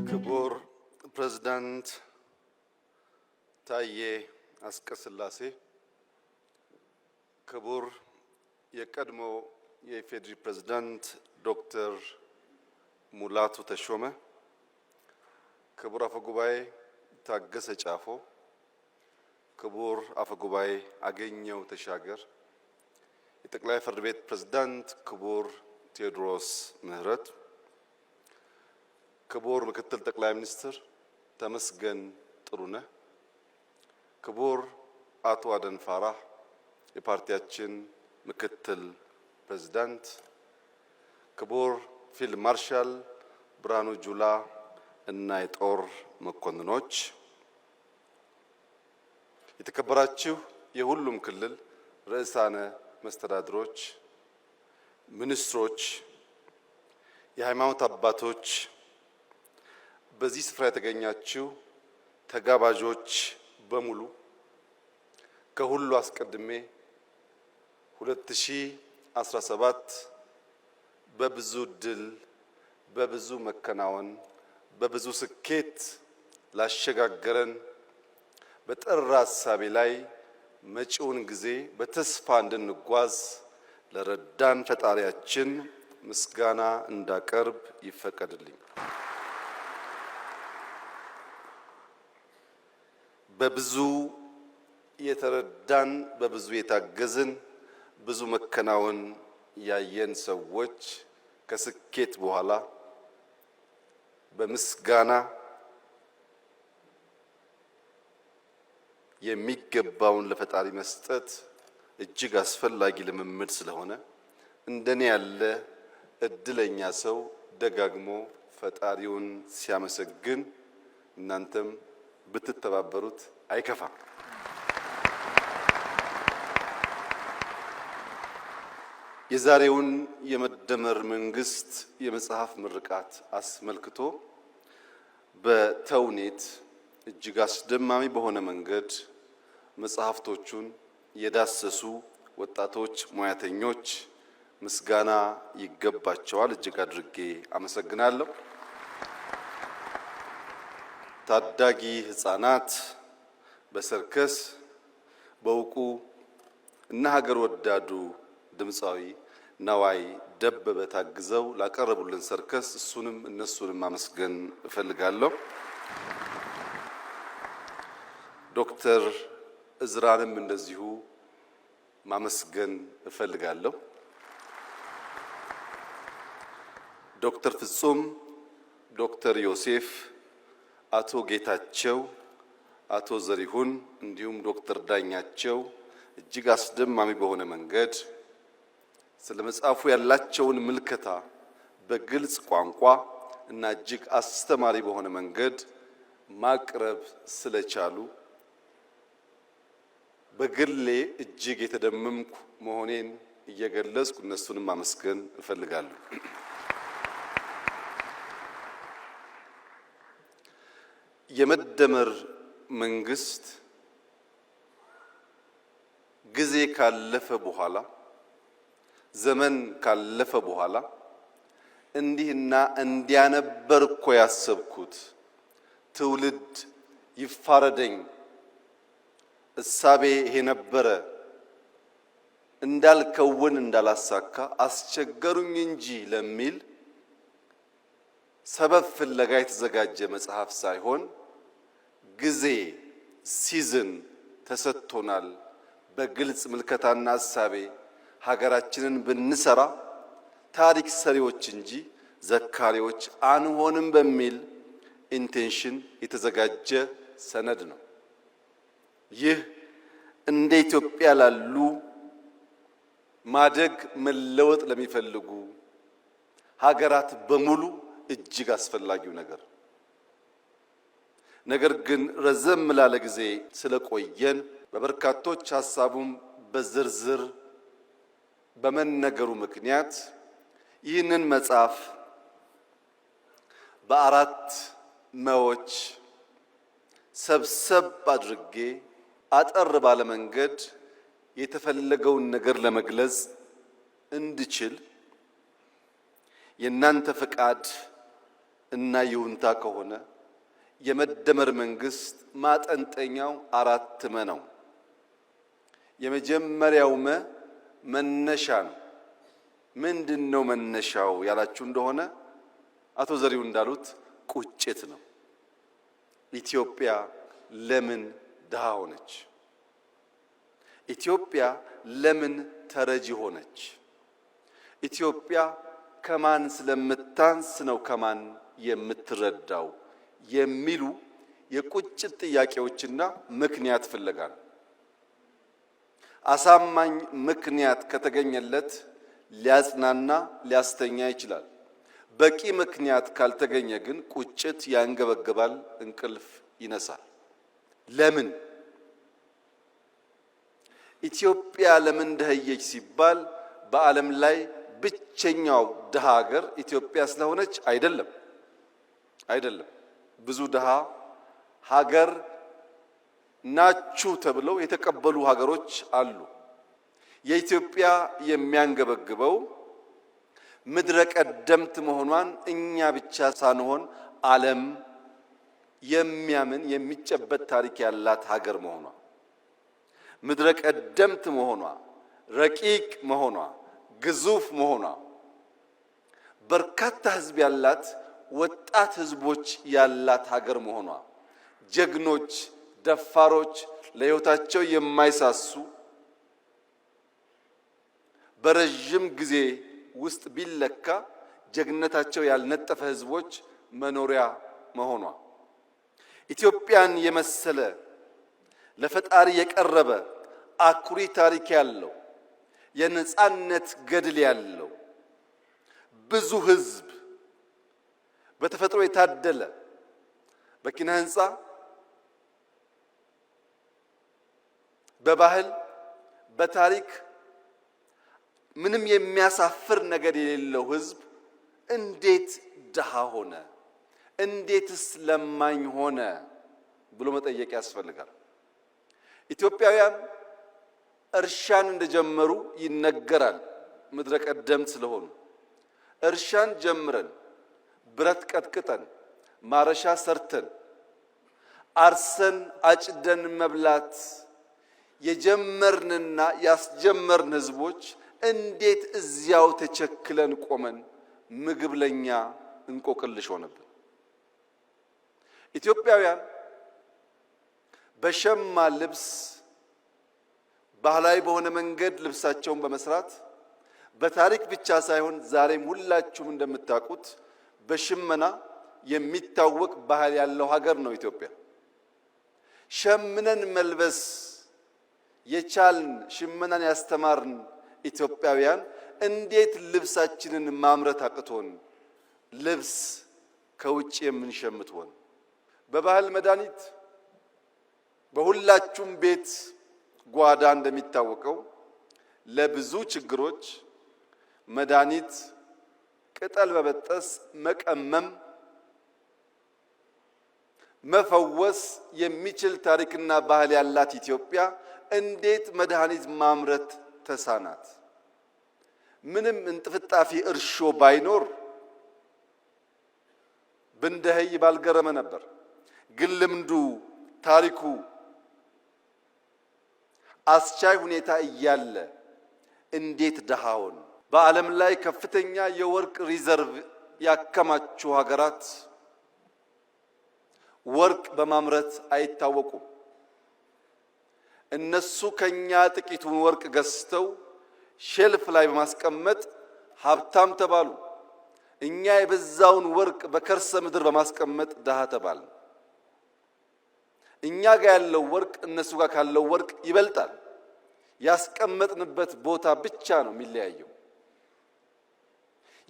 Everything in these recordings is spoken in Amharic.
ክቡር ፕሬዝዳንት ታዬ አጽቀሥላሴ፣ ክቡር የቀድሞ የኢፌዴሪ ፕሬዝዳንት ዶክተር ሙላቱ ተሾመ፣ ክቡር አፈጉባኤ ታገሰ ጫፎ፣ ክቡር አፈጉባኤ አገኘሁ ተሻገር፣ የጠቅላይ ፍርድ ቤት ፕሬዝዳንት ክቡር ቴዎድሮስ ምህረት፣ ክቡር ምክትል ጠቅላይ ሚኒስትር ተመስገን ጥሩነህ፣ ክቡር አቶ አደም ፋራህ የፓርቲያችን ምክትል ፕሬዝዳንት፣ ክቡር ፊልድ ማርሻል ብርሃኑ ጁላ እና የጦር መኮንኖች፣ የተከበራችሁ የሁሉም ክልል ርዕሳነ መስተዳድሮች፣ ሚኒስትሮች፣ የሃይማኖት አባቶች፣ በዚህ ስፍራ የተገኛችሁ ተጋባዦች በሙሉ ከሁሉ አስቀድሜ 2017 በብዙ ድል፣ በብዙ መከናወን፣ በብዙ ስኬት ላሸጋገረን በጠራ ሐሳቤ ላይ መጪውን ጊዜ በተስፋ እንድንጓዝ ለረዳን ፈጣሪያችን ምስጋና እንዳቀርብ ይፈቀድልኝ። በብዙ የተረዳን፣ በብዙ የታገዝን፣ ብዙ መከናወን ያየን ሰዎች ከስኬት በኋላ በምስጋና የሚገባውን ለፈጣሪ መስጠት እጅግ አስፈላጊ ልምምድ ስለሆነ እንደኔ ያለ እድለኛ ሰው ደጋግሞ ፈጣሪውን ሲያመሰግን እናንተም ብትተባበሩት አይከፋም። የዛሬውን የመደመር መንግስት የመጽሐፍ ምርቃት አስመልክቶ በተውኔት እጅግ አስደማሚ በሆነ መንገድ መጽሐፍቶቹን የዳሰሱ ወጣቶች ሙያተኞች ምስጋና ይገባቸዋል። እጅግ አድርጌ አመሰግናለሁ። ታዳጊ ህፃናት በሰርከስ በእውቁ እና ሀገር ወዳዱ ድምፃዊ ነዋይ ደበበ ታግዘው ላቀረቡልን ሰርከስ እሱንም እነሱንም ማመስገን እፈልጋለሁ። ዶክተር እዝራንም እንደዚሁ ማመስገን እፈልጋለሁ። ዶክተር ፍጹም፣ ዶክተር ዮሴፍ፣ አቶ ጌታቸው፣ አቶ ዘሪሁን እንዲሁም ዶክተር ዳኛቸው እጅግ አስደማሚ በሆነ መንገድ ስለ መጽሐፉ ያላቸውን ምልከታ በግልጽ ቋንቋ እና እጅግ አስተማሪ በሆነ መንገድ ማቅረብ ስለቻሉ በግሌ እጅግ የተደመምኩ መሆኔን እየገለጽኩ እነሱንም ማመስገን እፈልጋለሁ። የመደመር መንግስት ጊዜ ካለፈ በኋላ ዘመን ካለፈ በኋላ እንዲህና እንዲያነበር እኮ ያሰብኩት ትውልድ ይፋረደኝ እሳቤ ይሄ ነበረ እንዳልከውን እንዳላሳካ አስቸገሩኝ እንጂ ለሚል ሰበብ ፍለጋ የተዘጋጀ መጽሐፍ ሳይሆን ጊዜ ሲዝን ተሰጥቶናል። በግልጽ ምልከታና እሳቤ ሀገራችንን ብንሰራ ታሪክ ሰሪዎች እንጂ ዘካሪዎች አንሆንም በሚል ኢንቴንሽን የተዘጋጀ ሰነድ ነው። ይህ እንደ ኢትዮጵያ ላሉ ማደግ መለወጥ ለሚፈልጉ ሀገራት በሙሉ እጅግ አስፈላጊው ነገር ግን ረዘም ላለ ጊዜ ስለቆየን በበርካቶች ሐሳቡም በዝርዝር በመነገሩ ምክንያት ይህንን መጽሐፍ በአራት መዎች ሰብሰብ አድርጌ አጠር ባለ መንገድ የተፈለገውን ነገር ለመግለጽ እንድችል የናንተ ፍቃድ እና ይሁንታ ከሆነ የመደመር መንግስት ማጠንጠኛው 4 መ ነው። የመጀመሪያው መነሻ ነው። ምንድነው መነሻው ያላችሁ እንደሆነ አቶ ዘሪው እንዳሉት ቁጭት ነው። ኢትዮጵያ ለምን ድሃ ሆነች? ኢትዮጵያ ለምን ተረጂ ሆነች? ኢትዮጵያ ከማን ስለምታንስ ነው ከማን የምትረዳው የሚሉ የቁጭት ጥያቄዎችና ምክንያት ፍለጋ ነው። አሳማኝ ምክንያት ከተገኘለት ሊያጽናና ሊያስተኛ ይችላል። በቂ ምክንያት ካልተገኘ ግን ቁጭት ያንገበግባል፣ እንቅልፍ ይነሳል። ለምን ኢትዮጵያ ለምን ደህየች ሲባል በዓለም ላይ ብቸኛው ድሃ ሀገር ኢትዮጵያ ስለሆነች አይደለም። ብዙ ድሃ ሀገር ናችሁ ተብለው የተቀበሉ ሀገሮች አሉ። የኢትዮጵያ የሚያንገበግበው ምድረ ቀደምት መሆኗን እኛ ብቻ ሳንሆን ዓለም የሚያምን የሚጨበት ታሪክ ያላት ሀገር መሆኗ፣ ምድረ ቀደምት መሆኗ፣ ረቂቅ መሆኗ፣ ግዙፍ መሆኗ፣ በርካታ ሕዝብ ያላት ወጣት ሕዝቦች ያላት ሀገር መሆኗ፣ ጀግኖች፣ ደፋሮች፣ ለሕይወታቸው የማይሳሱ በረጅም ጊዜ ውስጥ ቢለካ ጀግነታቸው ያልነጠፈ ሕዝቦች መኖሪያ መሆኗ፣ ኢትዮጵያን የመሰለ ለፈጣሪ የቀረበ አኩሪ ታሪክ ያለው የነጻነት ገድል ያለው ብዙ ሕዝብ በተፈጥሮ የታደለ በኪነ ህንጻ በባህል በታሪክ ምንም የሚያሳፍር ነገር የሌለው ሕዝብ እንዴት ድሃ ሆነ? እንዴትስ ለማኝ ሆነ ብሎ መጠየቅ ያስፈልጋል። ኢትዮጵያውያን እርሻን እንደጀመሩ ይነገራል። ምድረ ቀደምት ስለሆኑ እርሻን ጀምረን ብረት ቀጥቅጠን ማረሻ ሰርተን አርሰን አጭደን መብላት የጀመርንና ያስጀመርን ሕዝቦች እንዴት እዚያው ተቸክለን ቆመን ምግብ ለኛ እንቆቅልሽ ሆነብን? ኢትዮጵያውያን በሸማ ልብስ ባህላዊ በሆነ መንገድ ልብሳቸውን በመስራት በታሪክ ብቻ ሳይሆን ዛሬም ሁላችሁም እንደምታውቁት በሽመና የሚታወቅ ባህል ያለው ሀገር ነው ኢትዮጵያ። ሸምነን መልበስ የቻልን ሽመናን ያስተማርን ኢትዮጵያውያን እንዴት ልብሳችንን ማምረት አቅቶን ልብስ ከውጭ የምንሸምት ሆን? በባህል መድኃኒት በሁላችሁም ቤት ጓዳ እንደሚታወቀው ለብዙ ችግሮች መድኃኒት ቅጠል በበጠስ መቀመም መፈወስ የሚችል ታሪክና ባህል ያላት ኢትዮጵያ እንዴት መድኃኒት ማምረት ተሳናት? ምንም እንጥፍጣፊ እርሾ ባይኖር ብንደህይ ባልገረመ ነበር። ግን ልምዱ ታሪኩ አስቻይ ሁኔታ እያለ እንዴት ድሃውን? በዓለም ላይ ከፍተኛ የወርቅ ሪዘርቭ ያከማቹ ሀገራት ወርቅ በማምረት አይታወቁም። እነሱ ከኛ ጥቂቱን ወርቅ ገዝተው ሼልፍ ላይ በማስቀመጥ ሀብታም ተባሉ። እኛ የበዛውን ወርቅ በከርሰ ምድር በማስቀመጥ ድሃ ተባል። እኛ ጋር ያለው ወርቅ እነሱ ጋር ካለው ወርቅ ይበልጣል። ያስቀመጥንበት ቦታ ብቻ ነው የሚለያየው።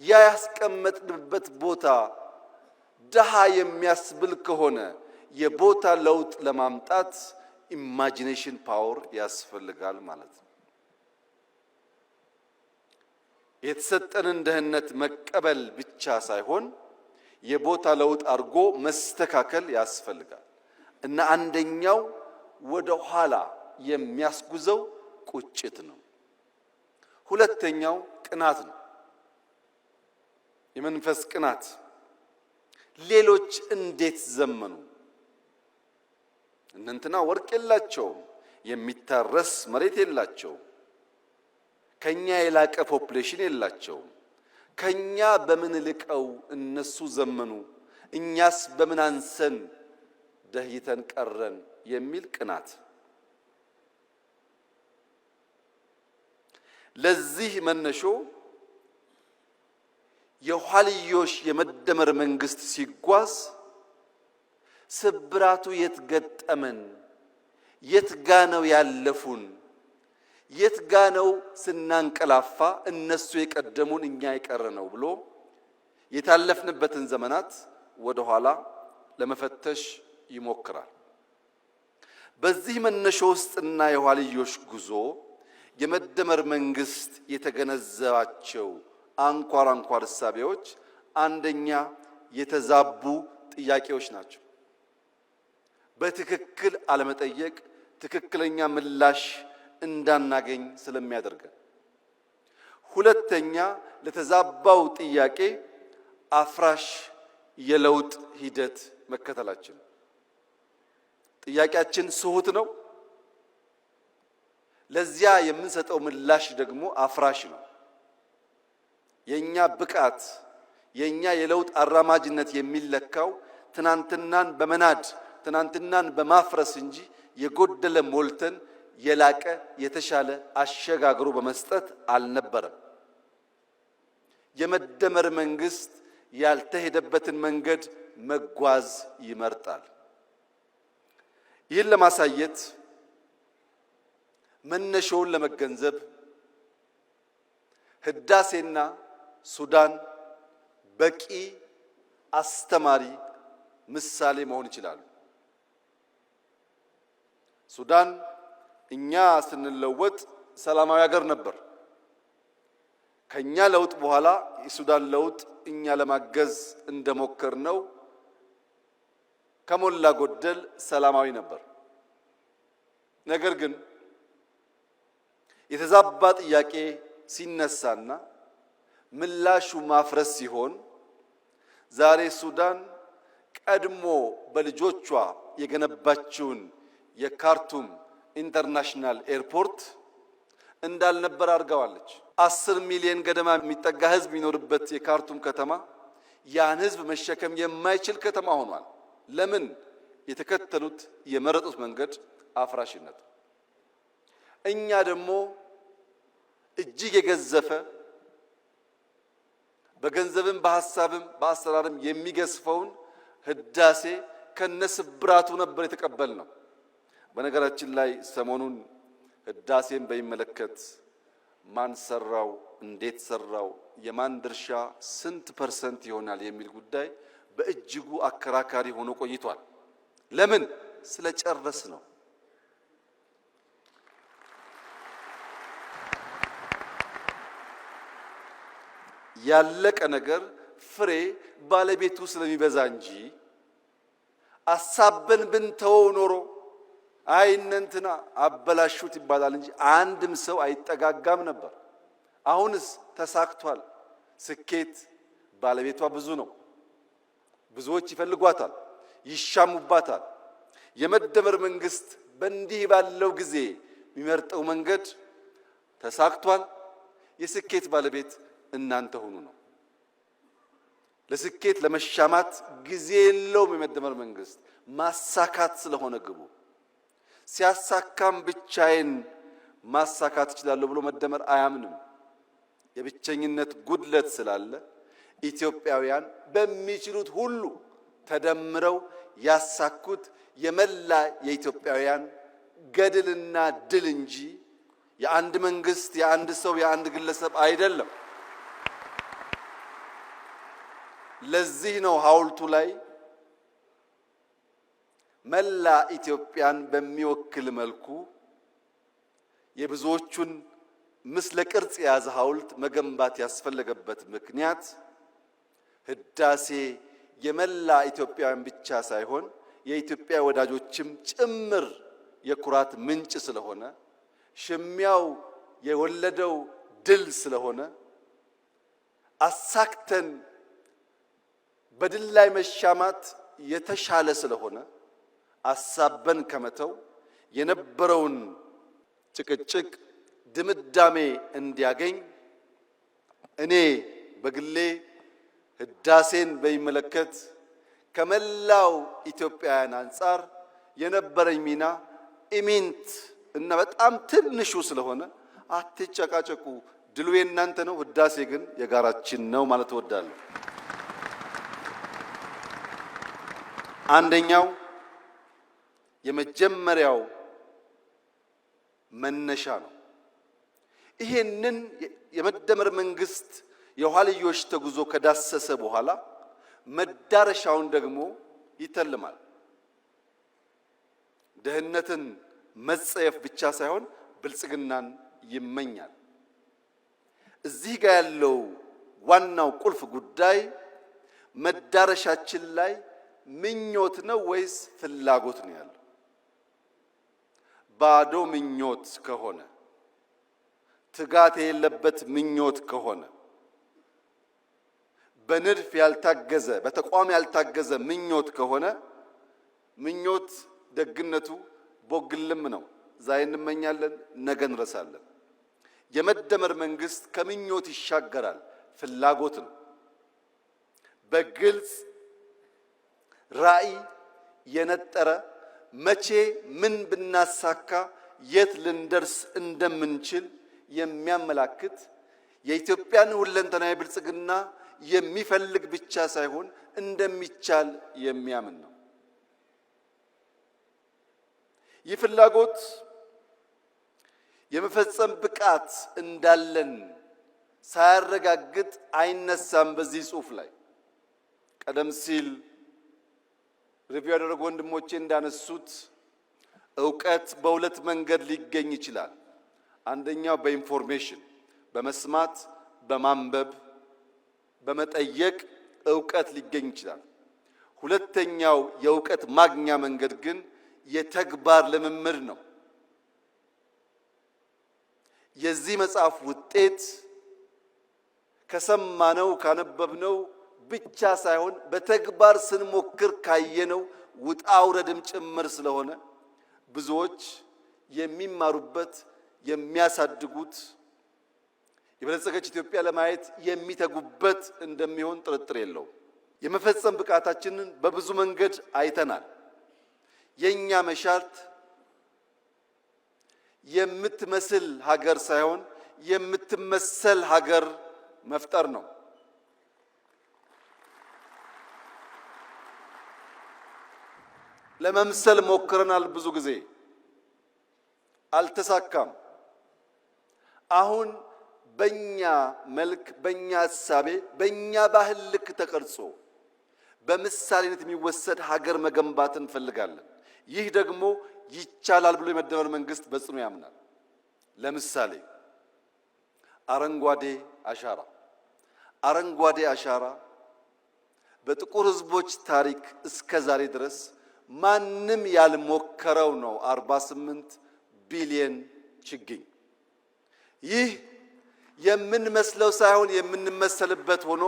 ያ ያስቀመጥንበት ቦታ ድሃ የሚያስብል ከሆነ የቦታ ለውጥ ለማምጣት ኢማጂኔሽን ፓወር ያስፈልጋል ማለት ነው። የተሰጠንን ድህነት መቀበል ብቻ ሳይሆን የቦታ ለውጥ አድርጎ መስተካከል ያስፈልጋል እና አንደኛው ወደ ኋላ የሚያስጉዘው ቁጭት ነው። ሁለተኛው ቅናት ነው። የመንፈስ ቅናት ሌሎች እንዴት ዘመኑ? እነንትና ወርቅ የላቸውም፣ የሚታረስ መሬት የላቸውም፣ ከኛ የላቀ ፖፑሌሽን የላቸውም። ከኛ በምን ልቀው እነሱ ዘመኑ? እኛስ በምን አንሰን ደህይተን ቀረን? የሚል ቅናት። ለዚህ መነሾ የኋልዮሽ የመደመር መንግስት ሲጓዝ ስብራቱ የት ገጠመን? የት ጋ ነው ያለፉን? የት ጋ ነው ስናንቀላፋ እነሱ የቀደሙን እኛ የቀረ ነው ብሎ የታለፍንበትን ዘመናት ወደ ኋላ ለመፈተሽ ይሞክራል። በዚህ መነሾ ውስጥና የኋልዮሽ ጉዞ የመደመር መንግስት የተገነዘባቸው አንኳር እሳቤዎች አንደኛ የተዛቡ ጥያቄዎች ናቸው። በትክክል አለመጠየቅ ትክክለኛ ምላሽ እንዳናገኝ ስለሚያደርገን። ሁለተኛ ለተዛባው ጥያቄ አፍራሽ የለውጥ ሂደት መከተላችን። ጥያቄያችን ስሁት ነው፣ ለዚያ የምንሰጠው ምላሽ ደግሞ አፍራሽ ነው። የኛ ብቃት የኛ የለውጥ አራማጅነት የሚለካው ትናንትናን በመናድ ትናንትናን በማፍረስ እንጂ የጎደለ ሞልተን የላቀ የተሻለ አሸጋግሮ በመስጠት አልነበረም። የመደመር መንግስት ያልተሄደበትን መንገድ መጓዝ ይመርጣል። ይህን ለማሳየት መነሾውን ለመገንዘብ ህዳሴና ሱዳን በቂ አስተማሪ ምሳሌ መሆን ይችላሉ። ሱዳን እኛ ስንለወጥ ሰላማዊ ሀገር ነበር። ከኛ ለውጥ በኋላ የሱዳን ለውጥ እኛ ለማገዝ እንደሞከርነው ከሞላ ጎደል ሰላማዊ ነበር። ነገር ግን የተዛባ ጥያቄ ሲነሳና ምላሹ ማፍረስ ሲሆን ዛሬ ሱዳን ቀድሞ በልጆቿ የገነባችውን የካርቱም ኢንተርናሽናል ኤርፖርት እንዳልነበር አድርጋዋለች። 10 ሚሊዮን ገደማ የሚጠጋ ህዝብ የሚኖርበት የካርቱም ከተማ ያን ህዝብ መሸከም የማይችል ከተማ ሆኗል። ለምን? የተከተሉት የመረጡት መንገድ አፍራሽነት። እኛ ደግሞ እጅግ የገዘፈ በገንዘብም በሐሳብም በአሰራርም የሚገዝፈውን ህዳሴ ከነስብራቱ ነበር የተቀበልነው። በነገራችን ላይ ሰሞኑን ህዳሴን በሚመለከት ማን ሰራው፣ እንዴት ሰራው፣ የማን ድርሻ ስንት ፐርሰንት ይሆናል የሚል ጉዳይ በእጅጉ አከራካሪ ሆኖ ቆይቷል። ለምን? ስለጨረስ ነው። ያለቀ ነገር ፍሬ ባለቤቱ ስለሚበዛ እንጂ አሳበን ብንተወው ኖሮ አይነንትና አበላሹት ይባላል እንጂ አንድም ሰው አይጠጋጋም ነበር። አሁንስ ተሳክቷል። ስኬት ባለቤቷ ብዙ ነው። ብዙዎች ይፈልጓታል፣ ይሻሙባታል። የመደመር መንግስት በእንዲህ ባለው ጊዜ የሚመርጠው መንገድ ተሳክቷል። የስኬት ባለቤት እናንተ ሁኑ ነው። ለስኬት ለመሻማት ጊዜ የለውም የመደመር መንግስት፣ ማሳካት ስለሆነ ግቡ። ሲያሳካም ብቻዬን ማሳካት እችላለሁ ብሎ መደመር አያምንም። የብቸኝነት ጉድለት ስላለ ኢትዮጵያውያን በሚችሉት ሁሉ ተደምረው ያሳኩት የመላ የኢትዮጵያውያን ገድልና ድል እንጂ የአንድ መንግስት፣ የአንድ ሰው፣ የአንድ ግለሰብ አይደለም። ለዚህ ነው ሐውልቱ ላይ መላ ኢትዮጵያን በሚወክል መልኩ የብዙዎቹን ምስለ ቅርጽ የያዘ ሐውልት መገንባት ያስፈለገበት ምክንያት ህዳሴ የመላ ኢትዮጵያውያን ብቻ ሳይሆን የኢትዮጵያ ወዳጆችም ጭምር የኩራት ምንጭ ስለሆነ፣ ሽሚያው የወለደው ድል ስለሆነ አሳክተን በድል ላይ መሻማት የተሻለ ስለሆነ አሳበን ከመተው የነበረውን ጭቅጭቅ ድምዳሜ እንዲያገኝ እኔ በግሌ ህዳሴን በሚመለከት ከመላው ኢትዮጵያውያን አንጻር የነበረኝ ሚና ኢሚንት እና በጣም ትንሹ ስለሆነ አትጨቃጨቁ፣ ድሉ የእናንተ ነው፣ ህዳሴ ግን የጋራችን ነው ማለት እወዳለሁ። አንደኛው የመጀመሪያው መነሻ ነው። ይሄንን የመደመር መንግስት የኋልዮሽ ተጉዞ ከዳሰሰ በኋላ መዳረሻውን ደግሞ ይተልማል። ድህነትን መጸየፍ ብቻ ሳይሆን ብልጽግናን ይመኛል። እዚህ ጋር ያለው ዋናው ቁልፍ ጉዳይ መዳረሻችን ላይ ምኞት ነው ወይስ ፍላጎት ነው ያለው? ባዶ ምኞት ከሆነ፣ ትጋት የሌለበት ምኞት ከሆነ፣ በንድፍ ያልታገዘ በተቋም ያልታገዘ ምኞት ከሆነ ምኞት ደግነቱ ቦግልም ነው። ዛሬ እንመኛለን፣ ነገ እንረሳለን። የመደመር መንግስት ከምኞት ይሻገራል፣ ፍላጎት ነው። በግልጽ ራዕይ የነጠረ መቼ ምን ብናሳካ የት ልንደርስ እንደምንችል የሚያመላክት የኢትዮጵያን ሁለንተናዊ ብልጽግና የሚፈልግ ብቻ ሳይሆን እንደሚቻል የሚያምን ነው። ይህ ፍላጎት የመፈጸም ብቃት እንዳለን ሳያረጋግጥ አይነሳም። በዚህ ጽሑፍ ላይ ቀደም ሲል ሪቪው ያደረጉ ወንድሞቼ እንዳነሱት ዕውቀት በሁለት መንገድ ሊገኝ ይችላል። አንደኛው በኢንፎርሜሽን በመስማት በማንበብ በመጠየቅ ዕውቀት ሊገኝ ይችላል። ሁለተኛው የዕውቀት ማግኛ መንገድ ግን የተግባር ልምምድ ነው። የዚህ መጽሐፍ ውጤት ከሰማነው ካነበብነው ብቻ ሳይሆን በተግባር ስንሞክር ካየነው ውጣ ውረድም ጭምር ስለሆነ ብዙዎች የሚማሩበት የሚያሳድጉት የበለጸገች ኢትዮጵያ ለማየት የሚተጉበት እንደሚሆን ጥርጥር የለውም። የመፈጸም ብቃታችንን በብዙ መንገድ አይተናል። የኛ መሻት የምትመስል ሀገር ሳይሆን የምትመሰል ሀገር መፍጠር ነው። ለመምሰል ሞክረናል፣ ብዙ ጊዜ አልተሳካም። አሁን በእኛ መልክ፣ በእኛ እሳቤ፣ በእኛ ባህል ልክ ተቀርጾ በምሳሌነት የሚወሰድ ሀገር መገንባት እንፈልጋለን። ይህ ደግሞ ይቻላል ብሎ የመደመር መንግስት በጽኑ ያምናል። ለምሳሌ አረንጓዴ አሻራ በጥቁር ሕዝቦች ታሪክ እስከ ዛሬ ድረስ ማንም ያልሞከረው ነው። 48 ቢሊየን ችግኝ። ይህ የምንመስለው ሳይሆን የምንመሰልበት ሆኖ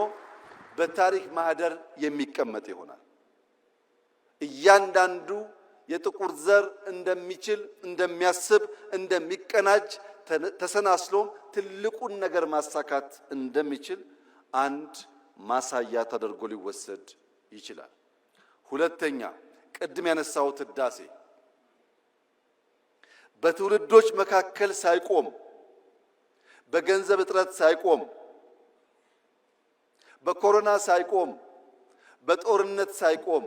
በታሪክ ማህደር የሚቀመጥ ይሆናል። እያንዳንዱ የጥቁር ዘር እንደሚችል፣ እንደሚያስብ፣ እንደሚቀናጅ ተሰናስሎም ትልቁን ነገር ማሳካት እንደሚችል አንድ ማሳያ ተደርጎ ሊወሰድ ይችላል። ሁለተኛ፣ ቅድም ያነሳሁት ህዳሴ በትውልዶች መካከል ሳይቆም፣ በገንዘብ እጥረት ሳይቆም፣ በኮሮና ሳይቆም፣ በጦርነት ሳይቆም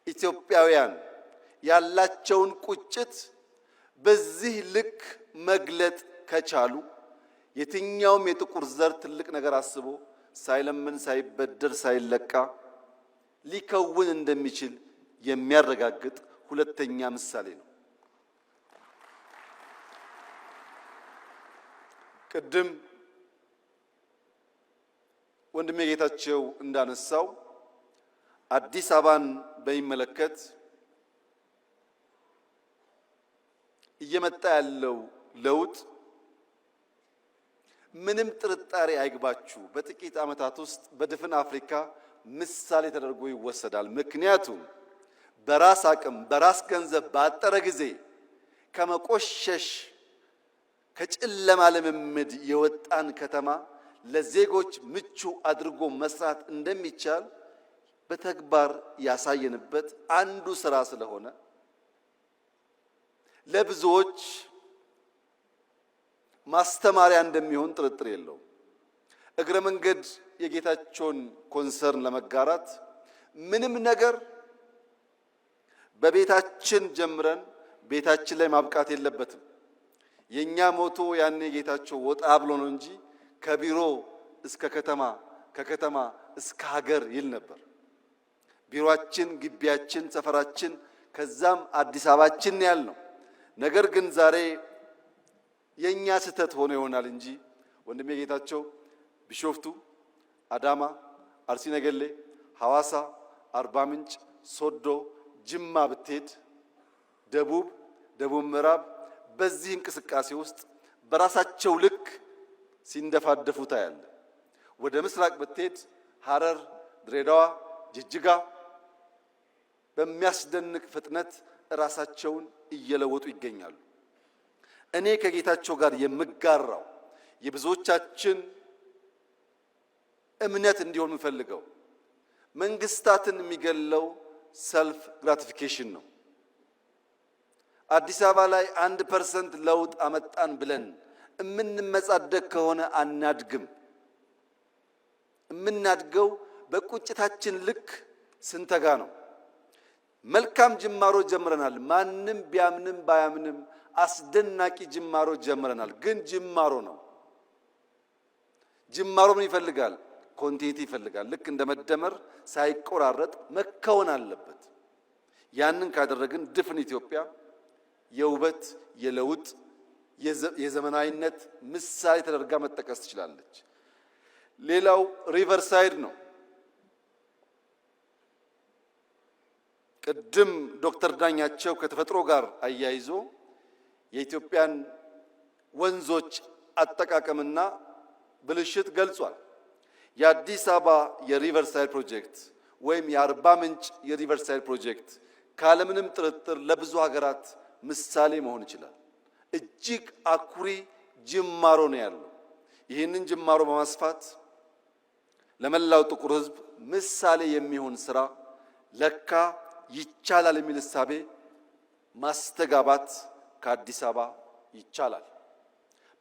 ኢትዮጵያውያን ያላቸውን ቁጭት በዚህ ልክ መግለጥ ከቻሉ የትኛውም የጥቁር ዘር ትልቅ ነገር አስቦ ሳይለምን፣ ሳይበደር፣ ሳይለቃ ሊከውን እንደሚችል የሚያረጋግጥ ሁለተኛ ምሳሌ ነው። ቅድም ወንድሜ ጌታቸው እንዳነሳው አዲስ አበባን በሚመለከት እየመጣ ያለው ለውጥ ምንም ጥርጣሬ አይግባችሁ፣ በጥቂት ዓመታት ውስጥ በድፍን አፍሪካ ምሳሌ ተደርጎ ይወሰዳል። ምክንያቱም በራስ አቅም በራስ ገንዘብ ባጠረ ጊዜ ከመቆሸሽ ከጨለማ ልምምድ የወጣን ከተማ ለዜጎች ምቹ አድርጎ መስራት እንደሚቻል በተግባር ያሳየንበት አንዱ ስራ ስለሆነ ለብዙዎች ማስተማሪያ እንደሚሆን ጥርጥር የለውም። እግረ መንገድ የጌታቸውን ኮንሰርን ለመጋራት ምንም ነገር በቤታችን ጀምረን ቤታችን ላይ ማብቃት የለበትም። የኛ ሞቶ ያኔ ጌታቸው ወጣ ብሎ ነው እንጂ ከቢሮ እስከ ከተማ ከከተማ እስከ ሀገር ይል ነበር። ቢሮአችን፣ ግቢያችን፣ ሰፈራችን ከዛም አዲስ አበባችን ያልነው ነገር ግን ዛሬ የኛ ስህተት ሆኖ ይሆናል እንጂ ወንድሜ ጌታቸው ቢሾፍቱ፣ አዳማ፣ አርሲ ነገሌ፣ ሐዋሳ፣ አርባ ምንጭ፣ ሶዶ፣ ጅማ ብትሄድ ደቡብ ምዕራብ በዚህ እንቅስቃሴ ውስጥ በራሳቸው ልክ ሲንደፋደፉ ታያለ። ወደ ምስራቅ ብትሄድ ሐረር፣ ድሬዳዋ፣ ጅጅጋ በሚያስደንቅ ፍጥነት ራሳቸውን እየለወጡ ይገኛሉ። እኔ ከጌታቸው ጋር የምጋራው የብዙዎቻችን እምነት እንዲሆን የምፈልገው መንግስታትን የሚገለው ሰልፍ ግራቲፊኬሽን ነው። አዲስ አበባ ላይ 1% ለውጥ አመጣን ብለን እምንመጻደቅ ከሆነ አናድግም። እምናድገው በቁጭታችን ልክ ስንተጋ ነው። መልካም ጅማሮ ጀምረናል። ማንም ቢያምንም ባያምንም አስደናቂ ጅማሮ ጀምረናል። ግን ጅማሮ ነው። ጅማሮ ምን ይፈልጋል? ኮንቲኒቲ ይፈልጋል። ልክ እንደ መደመር ሳይቆራረጥ መከወን አለበት። ያንን ካደረግን ድፍን ኢትዮጵያ የውበት የለውጥ የዘመናዊነት ምሳሌ ተደርጋ መጠቀስ ትችላለች። ሌላው ሪቨርሳይድ ነው። ቅድም ዶክተር ዳኛቸው ከተፈጥሮ ጋር አያይዞ የኢትዮጵያን ወንዞች አጠቃቀምና ብልሽት ገልጿል። የአዲስ አበባ የሪቨርሳይድ ፕሮጀክት ወይም የአርባ ምንጭ የሪቨርሳይድ ፕሮጀክት ካለምንም ጥርጥር ለብዙ ሀገራት ምሳሌ መሆን ይችላል። እጅግ አኩሪ ጅማሮ ነው ያለው። ይህንን ጅማሮ በማስፋት ለመላው ጥቁር ሕዝብ ምሳሌ የሚሆን ስራ ለካ ይቻላል የሚል እሳቤ ማስተጋባት ከአዲስ አበባ ይቻላል።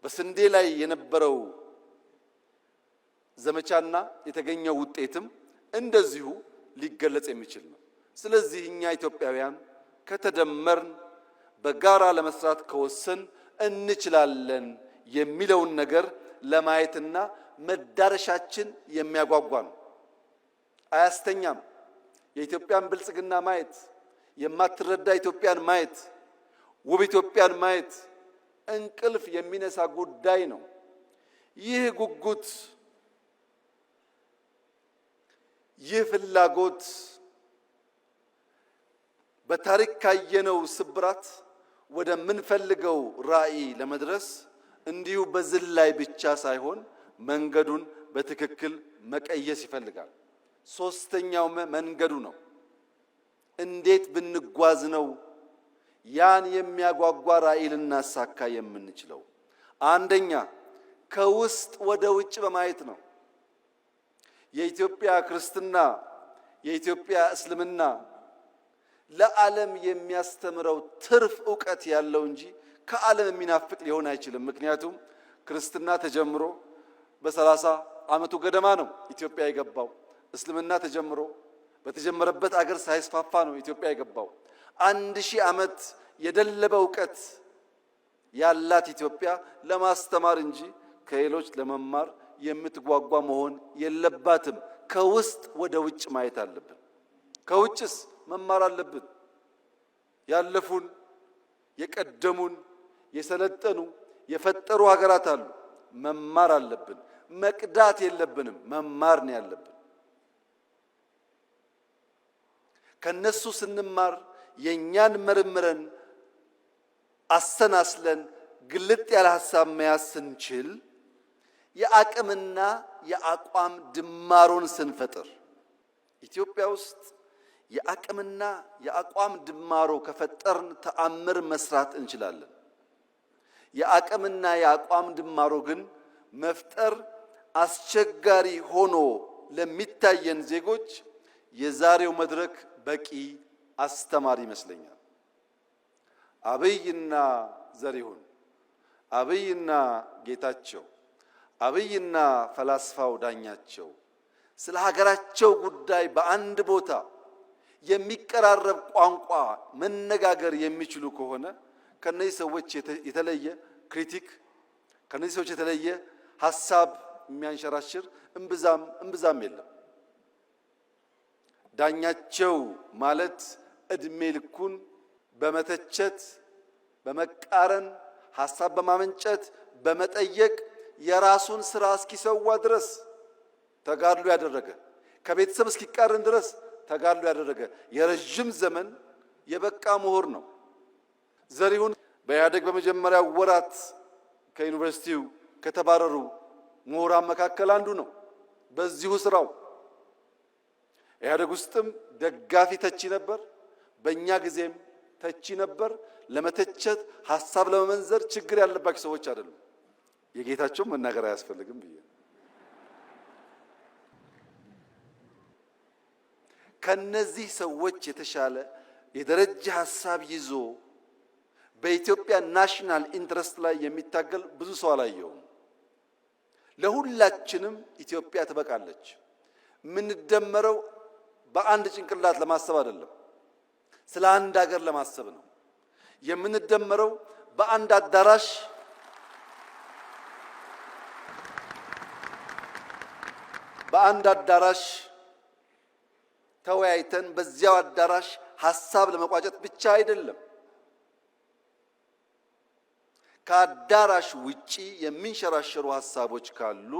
በስንዴ ላይ የነበረው ዘመቻና የተገኘው ውጤትም እንደዚሁ ሊገለጽ የሚችል ነው። ስለዚህ እኛ ኢትዮጵያውያን ከተደመርን በጋራ ለመስራት ከወሰን እንችላለን የሚለውን ነገር ለማየትና መዳረሻችን የሚያጓጓ ነው። አያስተኛም። የኢትዮጵያን ብልጽግና ማየት፣ የማትረዳ ኢትዮጵያን ማየት፣ ውብ ኢትዮጵያን ማየት እንቅልፍ የሚነሳ ጉዳይ ነው። ይህ ጉጉት፣ ይህ ፍላጎት በታሪክ ካየነው ስብራት ወደምንፈልገው ራዕይ ለመድረስ እንዲሁ በዝላይ ብቻ ሳይሆን መንገዱን በትክክል መቀየስ ይፈልጋል። ሶስተኛው መንገዱ ነው። እንዴት ብንጓዝ ነው ያን የሚያጓጓ ራዕይ ልናሳካ የምንችለው? አንደኛ ከውስጥ ወደ ውጭ በማየት ነው። የኢትዮጵያ ክርስትና፣ የኢትዮጵያ እስልምና ለዓለም የሚያስተምረው ትርፍ ዕውቀት ያለው እንጂ ከዓለም የሚናፍቅ ሊሆን አይችልም። ምክንያቱም ክርስትና ተጀምሮ በ30 ዓመቱ ገደማ ነው ኢትዮጵያ የገባው። እስልምና ተጀምሮ በተጀመረበት አገር ሳይስፋፋ ነው ኢትዮጵያ የገባው። 1000 ዓመት የደለበ ዕውቀት ያላት ኢትዮጵያ ለማስተማር እንጂ ከሌሎች ለመማር የምትጓጓ መሆን የለባትም። ከውስጥ ወደ ውጭ ማየት አለብን። ከውጭስ መማር አለብን። ያለፉን፣ የቀደሙን፣ የሰለጠኑ፣ የፈጠሩ ሀገራት አሉ። መማር አለብን። መቅዳት የለብንም። መማር ነው ያለብን። ከነሱ ስንማር የኛን መርምረን አሰናስለን ግልጥ ያለ ሐሳብ መያዝ ስንችል የአቅምና የአቋም ድማሮን ስንፈጥር ኢትዮጵያ ውስጥ የአቅምና የአቋም ድማሮ ከፈጠርን ተአምር መስራት እንችላለን። የአቅምና የአቋም ድማሮ ግን መፍጠር አስቸጋሪ ሆኖ ለሚታየን ዜጎች የዛሬው መድረክ በቂ አስተማሪ ይመስለኛል። አብይና ዘሪሁን፣ አብይና ጌታቸው፣ አብይና ፈላስፋው ዳኛቸው ስለ ሀገራቸው ጉዳይ በአንድ ቦታ የሚቀራረብ ቋንቋ መነጋገር የሚችሉ ከሆነ ከነዚህ ሰዎች የተለየ ክሪቲክ፣ ከነዚህ ሰዎች የተለየ ሐሳብ የሚያንሸራሽር እምብዛም የለም። ዳኛቸው ማለት እድሜ ልኩን በመተቸት በመቃረን ሐሳብ በማመንጨት በመጠየቅ የራሱን ስራ እስኪሰዋ ድረስ ተጋድሎ ያደረገ፣ ከቤተሰብ እስኪቃረን ድረስ ተጋድሎ ያደረገ የረጅም ዘመን የበቃ ምሁር ነው። ዘሪሁን በኢህአዴግ በመጀመሪያ ወራት ከዩኒቨርሲቲው ከተባረሩ ምሁራን መካከል አንዱ ነው። በዚሁ ስራው ኢህአዴግ ውስጥም ደጋፊ ተቺ ነበር፣ በእኛ ጊዜም ተቺ ነበር። ለመተቸት ሐሳብ ለመመንዘር ችግር ያለባቸው ሰዎች አይደሉም። የጌታቸው መናገር አያስፈልግም ብዬ ከነዚህ ሰዎች የተሻለ የደረጃ ሐሳብ ይዞ በኢትዮጵያ ናሽናል ኢንትረስት ላይ የሚታገል ብዙ ሰው አላየውም። ለሁላችንም ኢትዮጵያ ትበቃለች። የምንደመረው በአንድ ጭንቅላት ለማሰብ አይደለም፣ ስለ አንድ ሀገር ለማሰብ ነው። የምንደመረው በአንድ አዳራሽ ተወያይተን በዚያው አዳራሽ ሐሳብ ለመቋጨት ብቻ አይደለም። ከአዳራሽ ውጪ የሚንሸራሸሩ ሐሳቦች ካሉ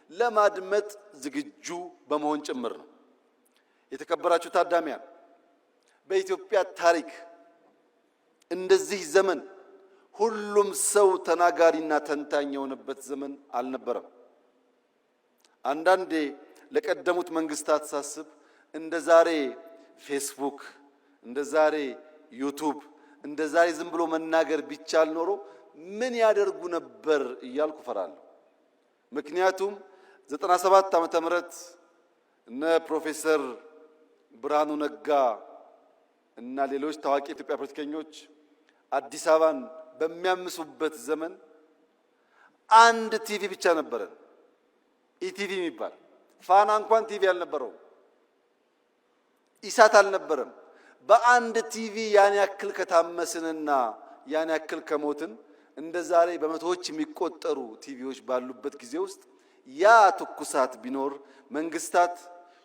ለማድመጥ ዝግጁ በመሆን ጭምር ነው። የተከበራችሁ ታዳሚያን፣ በኢትዮጵያ ታሪክ እንደዚህ ዘመን ሁሉም ሰው ተናጋሪና ተንታኝ የሆነበት ዘመን አልነበረም። አንዳንዴ ለቀደሙት መንግስታት ሳስብ እንደ ዛሬ ፌስቡክ፣ እንደ ዛሬ ዩቱብ፣ እንደ ዛሬ ዝም ብሎ መናገር ቢቻል ኖሮ ምን ያደርጉ ነበር እያልኩ ፈራለሁ። ምክንያቱም 97 ዓመተ ምህረት እነ ፕሮፌሰር ብርሃኑ ነጋ እና ሌሎች ታዋቂ የኢትዮጵያ ፖለቲከኞች አዲስ አበባን በሚያምሱበት ዘመን አንድ ቲቪ ብቻ ነበረን፣ ኢቲቪ የሚባል። ፋና እንኳን ቲቪ አልነበረውም፣ ኢሳት አልነበረም። በአንድ ቲቪ ያን ያክል ከታመስንና ያን ያክል ከሞትን እንደ ዛሬ በመቶዎች የሚቆጠሩ ቲቪዎች ባሉበት ጊዜ ውስጥ ያ ትኩሳት ቢኖር መንግስታት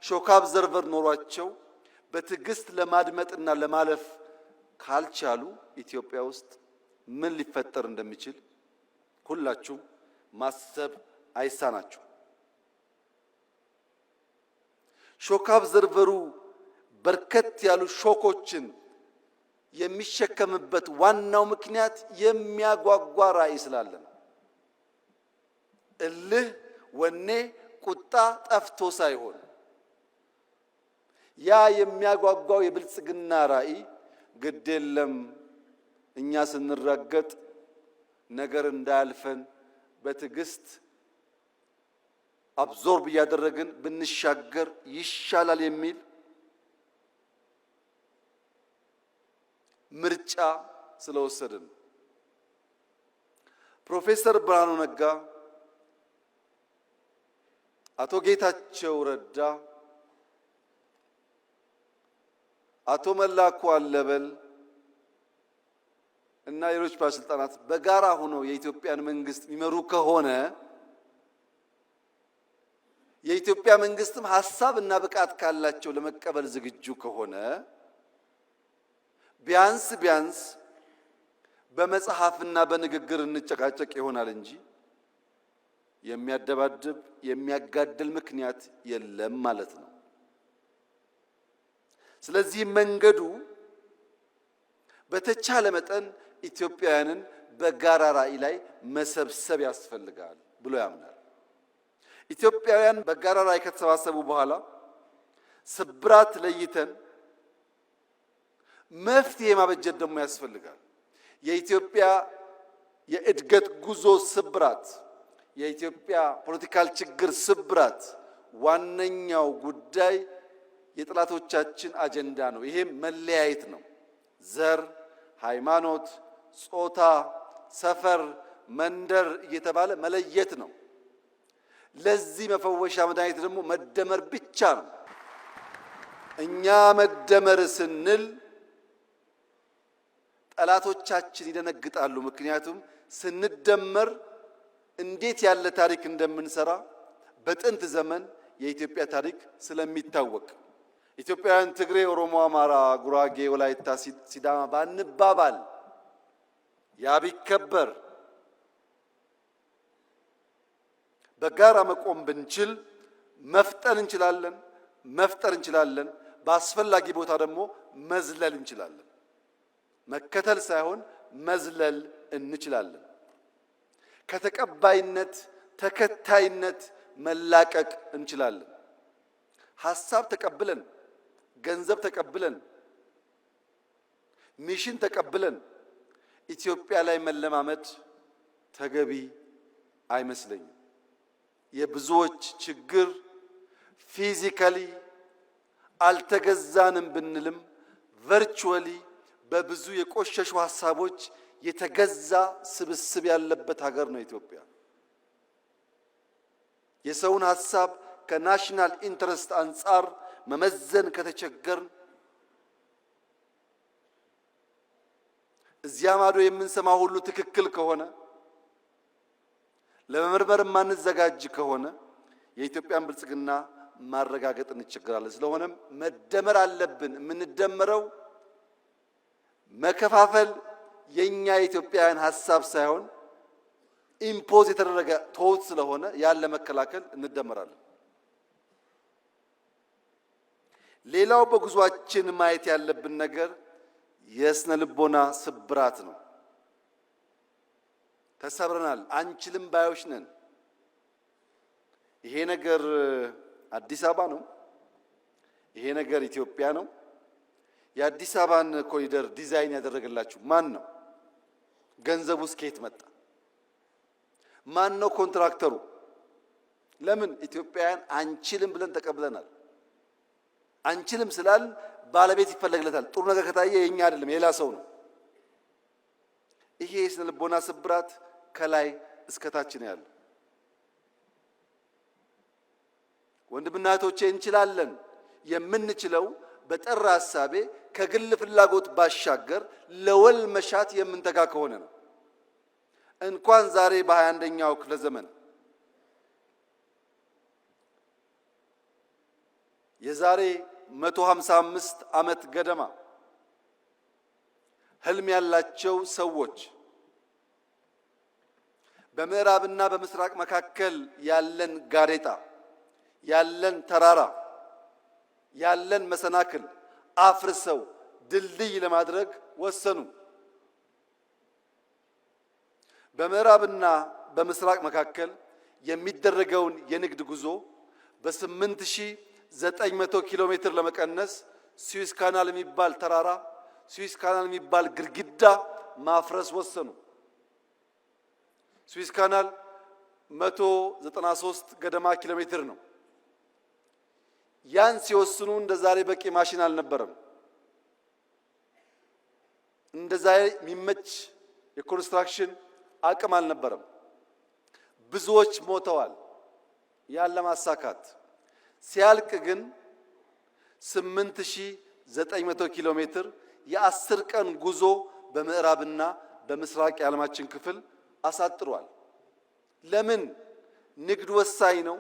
ሾክ አብዘርቨር ኖሯቸው በትዕግስት ለማድመጥና ለማለፍ ካልቻሉ ኢትዮጵያ ውስጥ ምን ሊፈጠር እንደሚችል ሁላችሁም ማሰብ አይሳናችሁ። ሾክ አብዘርቨሩ በርከት ያሉ ሾኮችን የሚሸከምበት ዋናው ምክንያት የሚያጓጓ ራዕይ ስላለ ነው። እልህ፣ ወኔ፣ ቁጣ ጠፍቶ ሳይሆን ያ የሚያጓጓው የብልጽግና ራዕይ ግድ የለም እኛ ስንራገጥ ነገር እንዳያልፈን በትዕግስት አብዞርብ እያደረግን ብንሻገር ይሻላል የሚል ምርጫ ስለወሰድን ፕሮፌሰር ብርሃኑ ነጋ፣ አቶ ጌታቸው ረዳ፣ አቶ መላኩ አለበል እና ሌሎች ባለስልጣናት በጋራ ሆነው የኢትዮጵያን መንግስት የሚመሩ ከሆነ የኢትዮጵያ መንግስትም ሐሳብ እና ብቃት ካላቸው ለመቀበል ዝግጁ ከሆነ ቢያንስ በመጽሐፍና በንግግር እንጨቃጨቅ ይሆናል እንጂ የሚያደባድብ የሚያጋድል ምክንያት የለም ማለት ነው። ስለዚህ መንገዱ በተቻለ መጠን ኢትዮጵያውያንን በጋራ ራዕይ ላይ መሰብሰብ ያስፈልጋል ብሎ ያምናል። ኢትዮጵያውያን በጋራ ራዕይ ከተሰባሰቡ በኋላ ስብራት ለይተን መፍትሄ ማበጀት ደግሞ ያስፈልጋል። የኢትዮጵያ የእድገት ጉዞ ስብራት፣ የኢትዮጵያ ፖለቲካል ችግር ስብራት ዋነኛው ጉዳይ የጥላቶቻችን አጀንዳ ነው። ይሄም መለያየት ነው። ዘር፣ ሃይማኖት፣ ጾታ፣ ሰፈር፣ መንደር እየተባለ መለየት ነው። ለዚህ መፈወሻ መድኃኒት ደግሞ መደመር ብቻ ነው። እኛ መደመር ስንል ጠላቶቻችን ይደነግጣሉ። ምክንያቱም ስንደመር እንዴት ያለ ታሪክ እንደምንሰራ በጥንት ዘመን የኢትዮጵያ ታሪክ ስለሚታወቅ ኢትዮጵያውያን ትግሬ፣ ኦሮሞ፣ አማራ፣ ጉራጌ፣ ወላይታ፣ ሲዳማ ባንባባል ያ ቢከበር በጋራ መቆም ብንችል መፍጠን እንችላለን፣ መፍጠር እንችላለን። በአስፈላጊ ቦታ ደግሞ መዝለል እንችላለን። መከተል ሳይሆን መዝለል እንችላለን። ከተቀባይነት ተከታይነት መላቀቅ እንችላለን። ሐሳብ ተቀብለን፣ ገንዘብ ተቀብለን፣ ሚሽን ተቀብለን ኢትዮጵያ ላይ መለማመድ ተገቢ አይመስለኝም። የብዙዎች ችግር ፊዚካሊ አልተገዛንም ብንልም ቨርቹዋሊ በብዙ የቆሸሹ ሐሳቦች የተገዛ ስብስብ ያለበት ሀገር ነው ኢትዮጵያ። የሰውን ሐሳብ ከናሽናል ኢንተረስት አንጻር መመዘን ከተቸገርን እዚያ ማዶ የምንሰማው ሁሉ ትክክል ከሆነ ለመመርመር ማንዘጋጅ ከሆነ የኢትዮጵያን ብልጽግና ማረጋገጥ እንቸገራለን። ስለሆነም መደመር አለብን። የምንደመረው መከፋፈል የኛ የኢትዮጵያውያን ሐሳብ ሳይሆን ኢምፖዝ የተደረገ ቶት ስለሆነ ያለ መከላከል እንደመራለን። ሌላው በጉዟችን ማየት ያለብን ነገር የስነ ልቦና ስብራት ነው። ተሰብረናል፣ አንችልም ባዮች ነን። ይሄ ነገር አዲስ አበባ ነው፣ ይሄ ነገር ኢትዮጵያ ነው። የአዲስ አበባን ኮሪደር ዲዛይን ያደረገላችሁ ማን ነው? ገንዘቡስ ከየት መጣ? ማን ነው ኮንትራክተሩ? ለምን ኢትዮጵያውያን አንችልም ብለን ተቀብለናል። አንችልም ስላል ባለቤት ይፈለግለታል። ጥሩ ነገር ከታየ የኛ አይደለም የሌላ ሰው ነው። ይሄ የስነ ልቦና ስብራት ከላይ እስከታች ነው ያለው። ወንድምና እህቶቼ እንችላለን። የምንችለው በጠራ ሐሳቤ ከግል ፍላጎት ባሻገር ለወል መሻት የምንተጋ ከሆነ ነው። እንኳን ዛሬ በ21ኛው ክፍለ ዘመን የዛሬ 155 ዓመት ገደማ ህልም ያላቸው ሰዎች በምዕራብና በምስራቅ መካከል ያለን ጋሬጣ፣ ያለን ተራራ፣ ያለን መሰናክል አፍርሰው ድልድይ ለማድረግ ወሰኑ። በምዕራብና በምስራቅ መካከል የሚደረገውን የንግድ ጉዞ በ8900 ኪሎ ሜትር ለመቀነስ ስዊስ ካናል የሚባል ተራራ፣ ስዊስ ካናል የሚባል ግድግዳ ማፍረስ ወሰኑ። ስዊስ ካናል 193 ገደማ ኪሎ ሜትር ነው። ያን ሲወስኑ እንደ ዛሬ በቂ ማሽን አልነበረም። እንደ ዛሬ የሚመች የኮንስትራክሽን አቅም አልነበረም። ብዙዎች ሞተዋል ያን ለማሳካት። ሲያልቅ ግን 8900 ኪሎ ሜትር የ10 ቀን ጉዞ በምዕራብና በምስራቅ የዓለማችን ክፍል አሳጥሯል። ለምን? ንግድ ወሳኝ ነው።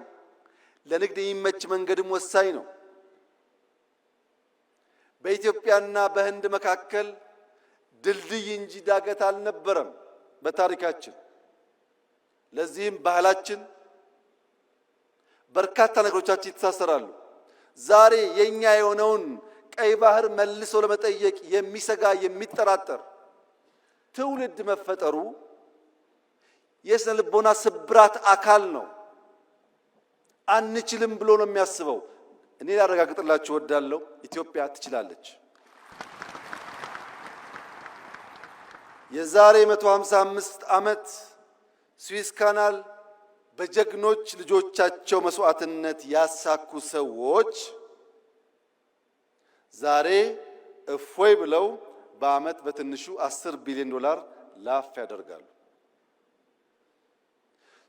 ለንግድ የሚመች መንገድም ወሳኝ ነው። በኢትዮጵያና በህንድ መካከል ድልድይ እንጂ ዳገት አልነበረም በታሪካችን። ለዚህም ባህላችን፣ በርካታ ነገሮቻችን ይተሳሰራሉ። ዛሬ የኛ የሆነውን ቀይ ባህር መልሶ ለመጠየቅ የሚሰጋ የሚጠራጠር ትውልድ መፈጠሩ የስነ ልቦና ስብራት አካል ነው። አንችልም ብሎ ነው የሚያስበው። እኔ ላረጋግጥላችሁ እወዳለሁ፣ ኢትዮጵያ ትችላለች። የዛሬ 155 ዓመት ስዊስ ካናል በጀግኖች ልጆቻቸው መስዋዕትነት ያሳኩ ሰዎች ዛሬ እፎይ ብለው በዓመት በትንሹ 10 ቢሊዮን ዶላር ላፍ ያደርጋሉ።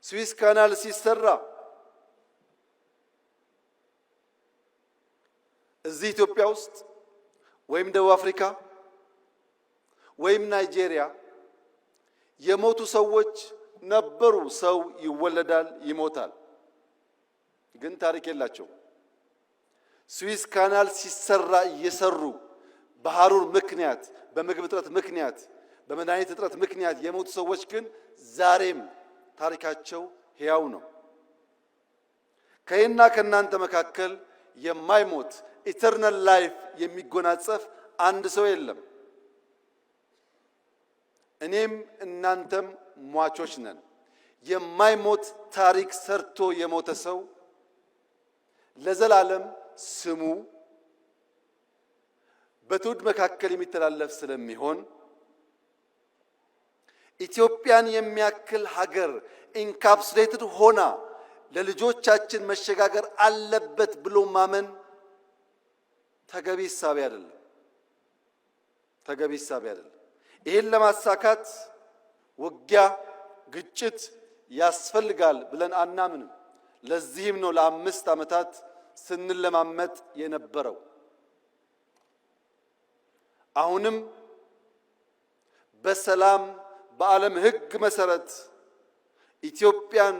ስዊስ ካናል ሲሰራ እዚህ ኢትዮጵያ ውስጥ ወይም ደቡብ አፍሪካ ወይም ናይጄሪያ የሞቱ ሰዎች ነበሩ። ሰው ይወለዳል፣ ይሞታል፣ ግን ታሪክ የላቸውም። ስዊስ ካናል ሲሰራ እየሰሩ በሐሩር ምክንያት፣ በምግብ እጥረት ምክንያት፣ በመድኃኒት እጥረት ምክንያት የሞቱ ሰዎች ግን ዛሬም ታሪካቸው ሕያው ነው። ከእኔና ከእናንተ መካከል የማይሞት ኢተርናል ላይፍ የሚጎናጸፍ አንድ ሰው የለም። እኔም እናንተም ሟቾች ነን። የማይሞት ታሪክ ሰርቶ የሞተ ሰው ለዘላለም ስሙ በትውልድ መካከል የሚተላለፍ ስለሚሆን ኢትዮጵያን የሚያክል ሀገር ኢንካፕሱሌትድ ሆና ለልጆቻችን መሸጋገር አለበት ብሎ ማመን ተገቢ ሐሳብ አይደለም። ተገቢ ሐሳብ አይደለም። ይሄን ለማሳካት ውጊያ፣ ግጭት ያስፈልጋል ብለን አናምንም። ለዚህም ነው ለ5 ዓመታት ስንለማመጥ የነበረው። አሁንም በሰላም በዓለም ሕግ መሰረት ኢትዮጵያን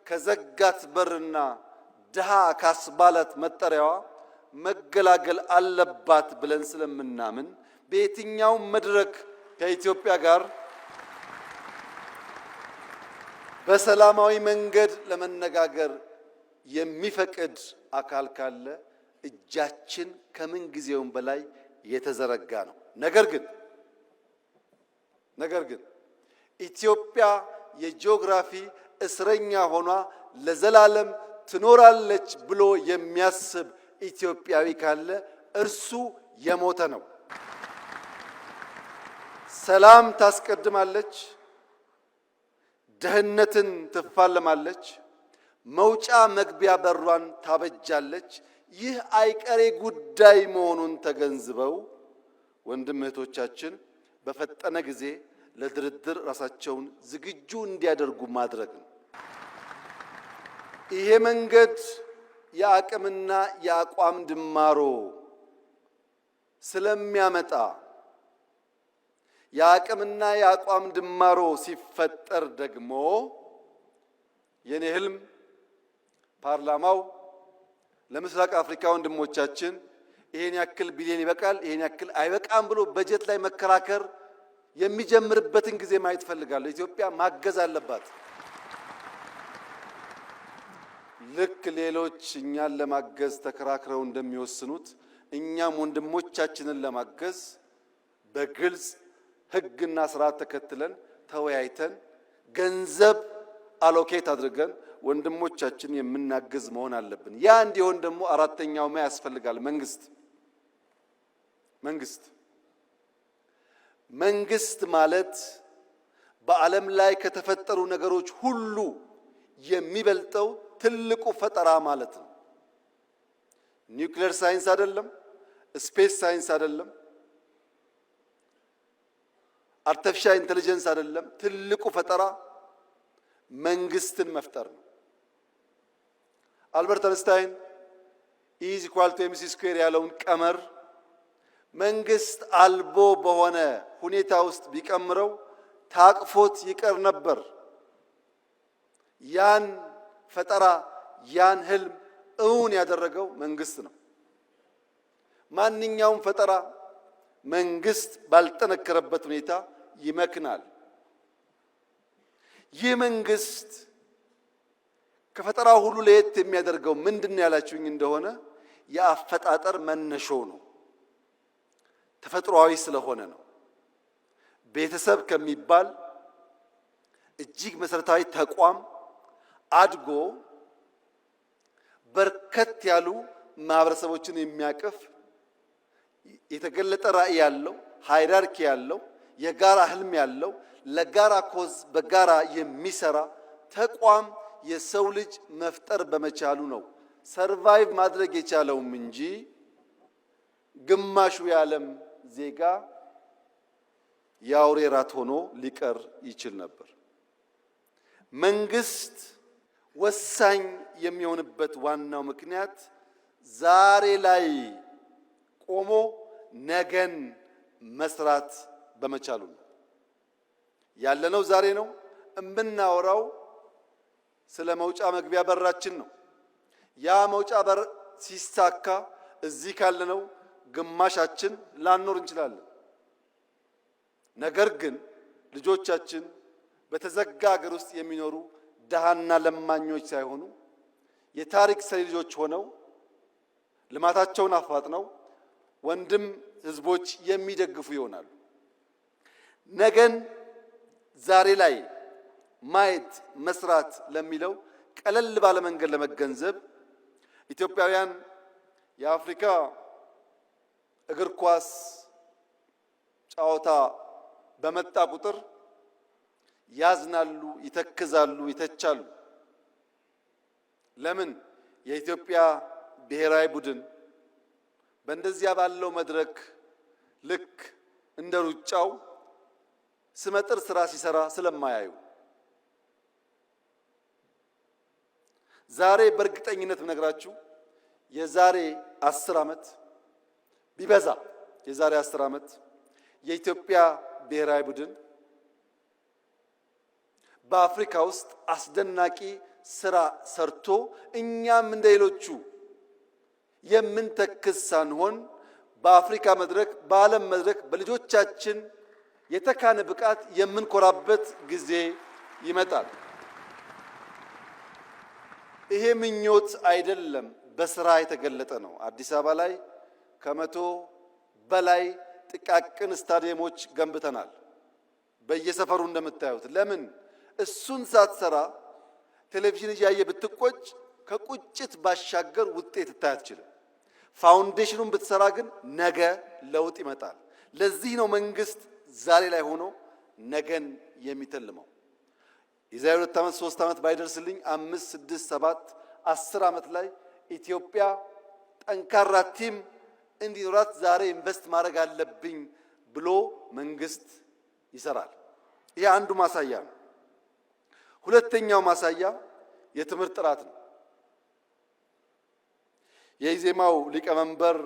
ከዘጋት በርና ድሃ ካስባላት መጠሪያዋ መገላገል አለባት ብለን ስለምናምን በየትኛውም መድረክ ከኢትዮጵያ ጋር በሰላማዊ መንገድ ለመነጋገር የሚፈቅድ አካል ካለ እጃችን ከምን ጊዜውም በላይ የተዘረጋ ነው። ነገር ግን ኢትዮጵያ የጂኦግራፊ እስረኛ ሆኗ ለዘላለም ትኖራለች ብሎ የሚያስብ ኢትዮጵያዊ ካለ እርሱ የሞተ ነው። ሰላም ታስቀድማለች፣ ደህንነትን ትፋለማለች፣ መውጫ መግቢያ በሯን ታበጃለች። ይህ አይቀሬ ጉዳይ መሆኑን ተገንዝበው ወንድም እህቶቻችን በፈጠነ ጊዜ ለድርድር ራሳቸውን ዝግጁ እንዲያደርጉ ማድረግ ነው። ይሄ መንገድ የአቅምና የአቋም ድማሮ ስለሚያመጣ የአቅምና የአቋም ድማሮ ሲፈጠር ደግሞ የኔ ህልም ፓርላማው ለምስራቅ አፍሪካ ወንድሞቻችን ይሄን ያክል ቢሊዮን ይበቃል፣ ይሄን ያክል አይበቃም ብሎ በጀት ላይ መከራከር የሚጀምርበትን ጊዜ ማየት ፈልጋለሁ። ኢትዮጵያ ማገዝ አለባት። ልክ ሌሎች እኛን ለማገዝ ተከራክረው እንደሚወስኑት እኛም ወንድሞቻችንን ለማገዝ በግልጽ ሕግና ስርዓት ተከትለን ተወያይተን ገንዘብ አሎኬት አድርገን ወንድሞቻችን የምናገዝ መሆን አለብን። ያ እንዲሆን ደግሞ አራተኛው ማ ያስፈልጋል። መንግስት ማለት በዓለም ላይ ከተፈጠሩ ነገሮች ሁሉ የሚበልጠው ትልቁ ፈጠራ ማለት ነው። ኒውክሌር ሳይንስ አይደለም፣ ስፔስ ሳይንስ አይደለም፣ አርቲፊሻል ኢንተለጀንስ አይደለም። ትልቁ ፈጠራ መንግስትን መፍጠር ነው። አልበርት አንስታይን E=mc² ያለውን ቀመር መንግስት አልቦ በሆነ ሁኔታ ውስጥ ቢቀምረው ታቅፎት ይቀር ነበር። ያን ፈጠራ ያን ህልም እውን ያደረገው መንግስት ነው። ማንኛውም ፈጠራ መንግስት ባልጠነከረበት ሁኔታ ይመክናል። ይህ መንግስት ከፈጠራ ሁሉ ለየት የሚያደርገው ምንድነው ያላችሁኝ እንደሆነ የአፈጣጠር መነሾው ነው። ተፈጥሯዊ ስለሆነ ነው። ቤተሰብ ከሚባል እጅግ መሰረታዊ ተቋም አድጎ በርከት ያሉ ማህበረሰቦችን የሚያቅፍ የተገለጠ ራዕይ ያለው ሃይራርኪ ያለው የጋራ ህልም ያለው ለጋራ ኮዝ በጋራ የሚሰራ ተቋም የሰው ልጅ መፍጠር በመቻሉ ነው ሰርቫይቭ ማድረግ የቻለውም እንጂ ግማሹ የዓለም ዜጋ የአውሬ ራት ሆኖ ሊቀር ይችል ነበር። መንግስት ወሳኝ የሚሆንበት ዋናው ምክንያት ዛሬ ላይ ቆሞ ነገን መስራት በመቻሉ ነው። ያለነው ዛሬ ነው። እምናወራው ስለ መውጫ መግቢያ በራችን ነው። ያ መውጫ በር ሲሳካ እዚህ ካለነው ግማሻችን ላንኖር እንችላለን። ነገር ግን ልጆቻችን በተዘጋ ሀገር ውስጥ የሚኖሩ ደሃና ለማኞች ሳይሆኑ የታሪክ ሰሪ ልጆች ሆነው ልማታቸውን አፋጥነው ወንድም ህዝቦች የሚደግፉ ይሆናሉ። ነገን ዛሬ ላይ ማየት መስራት ለሚለው ቀለል ባለ መንገድ ለመገንዘብ ኢትዮጵያውያን የአፍሪካ እግር ኳስ ጨዋታ በመጣ ቁጥር ያዝናሉ፣ ይተክዛሉ፣ ይተቻሉ። ለምን? የኢትዮጵያ ብሔራዊ ቡድን በእንደዚያ ባለው መድረክ ልክ እንደ ሩጫው ስመጥር ስራ ሲሰራ ስለማያዩ። ዛሬ በእርግጠኝነት ብነግራችሁ የዛሬ 10 ዓመት ቢበዛ የዛሬ 10 ዓመት የኢትዮጵያ ብሔራዊ ቡድን በአፍሪካ ውስጥ አስደናቂ ስራ ሰርቶ እኛም እንደሌሎቹ የምንተክዝ ሳንሆን በአፍሪካ መድረክ በዓለም መድረክ በልጆቻችን የተካነ ብቃት የምንኮራበት ጊዜ ይመጣል። ይሄ ምኞት አይደለም፣ በስራ የተገለጠ ነው። አዲስ አበባ ላይ ከ100 በላይ ጥቃቅን ስታዲየሞች ገንብተናል። በየሰፈሩ እንደምታዩት። ለምን? እሱን ሳትሰራ ቴሌቪዥን እያየ ብትቆጭ ከቁጭት ባሻገር ውጤት ልታይ አትችልም። ፋውንዴሽኑን ብትሰራ ግን ነገ ለውጥ ይመጣል። ለዚህ ነው መንግስት ዛሬ ላይ ሆኖ ነገን የሚተልመው። የዛሬ 2 ዓመት 3 ዓመት ባይደርስልኝ 5 6 7 10 ዓመት ላይ ኢትዮጵያ ጠንካራ ቲም እንዲኖራት ዛሬ ኢንቨስት ማድረግ አለብኝ ብሎ መንግስት ይሰራል። ይሄ አንዱ ማሳያ ነው። ሁለተኛው ማሳያ የትምህርት ጥራት ነው። የኢዜማው ሊቀመንበር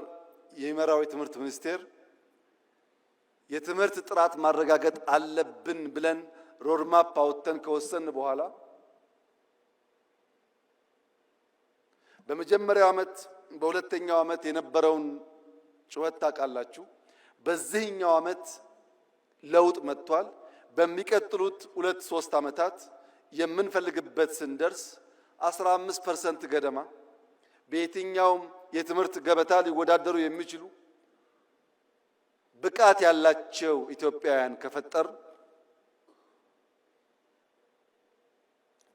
የሚመራው የትምህርት ሚኒስቴር የትምህርት ጥራት ማረጋገጥ አለብን ብለን ሮድማፕ አውጥተን ከወሰን በኋላ በመጀመሪያው ዓመት በሁለተኛው ዓመት የነበረውን ጩኸት ታውቃላችሁ። በዚህኛው ዓመት ለውጥ መጥቷል። በሚቀጥሉት 2-3 ዓመታት የምንፈልግበት ስንደርስ 15% ገደማ በየትኛውም የትምህርት ገበታ ሊወዳደሩ የሚችሉ ብቃት ያላቸው ኢትዮጵያውያን ከፈጠር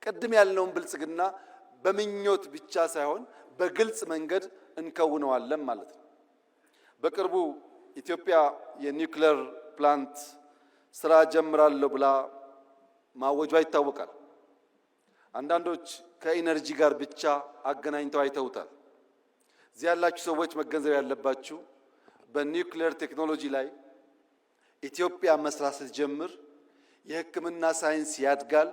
ቅድም ያለውን ብልጽግና በምኞት ብቻ ሳይሆን በግልጽ መንገድ እንከውነዋለን ማለት ነው። በቅርቡ ኢትዮጵያ የኒውክሌር ፕላንት ስራ ጀምራለሁ ብላ ማወጇ ይታወቃል። አንዳንዶች ከኢነርጂ ጋር ብቻ አገናኝተው አይተውታል። እዚህ ያላችሁ ሰዎች መገንዘብ ያለባችሁ በኒውክሌር ቴክኖሎጂ ላይ ኢትዮጵያ መስራት ስትጀምር የሕክምና ሳይንስ ያድጋል፣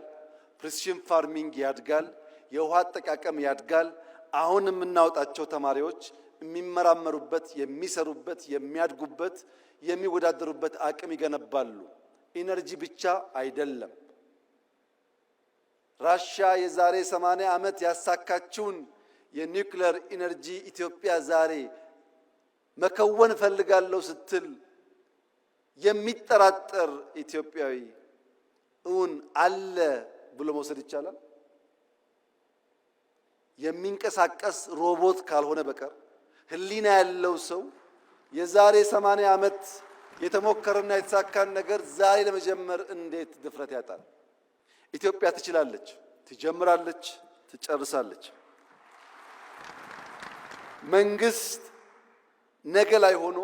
ፕሪሲሽን ፋርሚንግ ያድጋል፣ የውሃ አጠቃቀም ያድጋል። አሁን የምናወጣቸው ተማሪዎች የሚመራመሩበት፣ የሚሰሩበት፣ የሚያድጉበት፣ የሚወዳደሩበት አቅም ይገነባሉ። ኢነርጂ ብቻ አይደለም። ራሻ የዛሬ 80 ዓመት ያሳካችውን የኒውክሌር ኢነርጂ ኢትዮጵያ ዛሬ መከወን ፈልጋለሁ ስትል የሚጠራጠር ኢትዮጵያዊ እውን አለ ብሎ መውሰድ ይቻላል? የሚንቀሳቀስ ሮቦት ካልሆነ በቀር ህሊና ያለው ሰው የዛሬ 80 ዓመት የተሞከረና የተሳካን ነገር ዛሬ ለመጀመር እንዴት ድፍረት ያጣል? ኢትዮጵያ ትችላለች፣ ትጀምራለች፣ ትጨርሳለች። መንግስት ነገ ላይ ሆኖ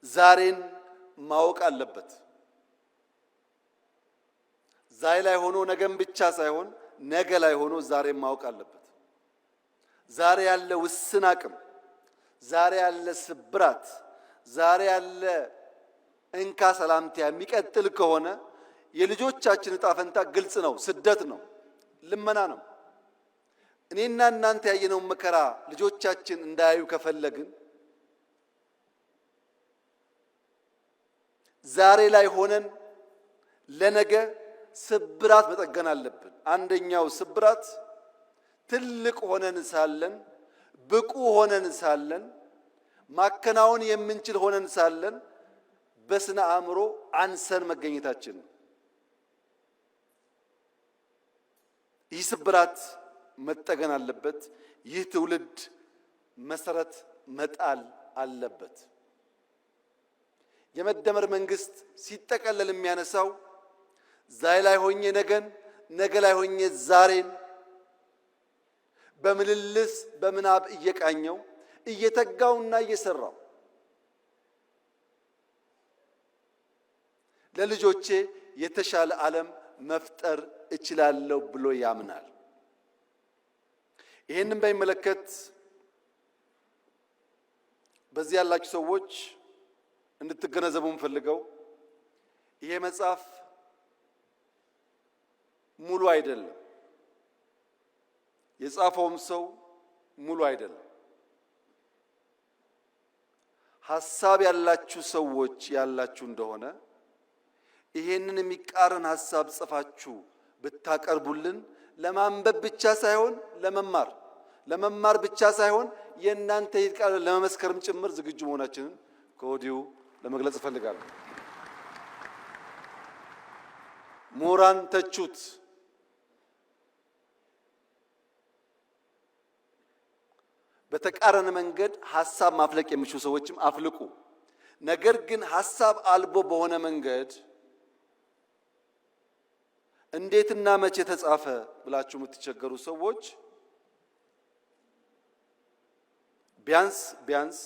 ዛሬን ማወቅ አለበት። ዛሬ ላይ ሆኖ ነገን ብቻ ሳይሆን ነገ ላይ ሆኖ ዛሬን ማወቅ አለበት። ዛሬ ያለ ውስን አቅም፣ ዛሬ ያለ ስብራት፣ ዛሬ ያለ እንካ ሰላምታ የሚቀጥል ከሆነ የልጆቻችን ዕጣ ፈንታ ግልጽ ነው። ስደት ነው፣ ልመና ነው። እኔና እናንተ ያየነው መከራ ልጆቻችን እንዳያዩ ከፈለግን ዛሬ ላይ ሆነን ለነገ ስብራት መጠገን አለብን። አንደኛው ስብራት ትልቅ ሆነን ሳለን፣ ብቁ ሆነን ሳለን፣ ማከናወን የምንችል ሆነን ሳለን በስነ አእምሮ አንሰን መገኘታችን ነው። ይህ ስብራት መጠገን አለበት። ይህ ትውልድ መሰረት መጣል አለበት። የመደመር መንግስት ሲጠቀለል የሚያነሳው ዛሬ ላይ ሆኜ ነገን፣ ነገ ላይ ሆኜ ዛሬን በምልልስ በምናብ እየቃኘው እየተጋውና እየሰራው ለልጆቼ የተሻለ ዓለም መፍጠር እችላለሁ ብሎ ያምናል። ይህንን በሚመለከት በዚህ ያላችሁ ሰዎች እንድትገነዘቡ የምፈልገው ይሄ መጽሐፍ ሙሉ አይደለም። የጻፈውም ሰው ሙሉ አይደለም። ሐሳብ ያላችሁ ሰዎች ያላችሁ እንደሆነ ይሄንን የሚቃረን ሐሳብ ጽፋችሁ ብታቀርቡልን ለማንበብ ብቻ ሳይሆን ለመማር ብቻ ሳይሆን የእናንተ ይቃል ለመመስከርም ጭምር ዝግጁ መሆናችንን ከወዲሁ ለመግለጽ እፈልጋለሁ። ምሁራን ተቹት፣ በተቃረነ መንገድ ሐሳብ ማፍለቅ የሚችሉ ሰዎችም አፍልቁ። ነገር ግን ሐሳብ አልቦ በሆነ መንገድ እንዴትና መቼ ተጻፈ ብላችሁ የምትቸገሩ ሰዎች ቢያንስ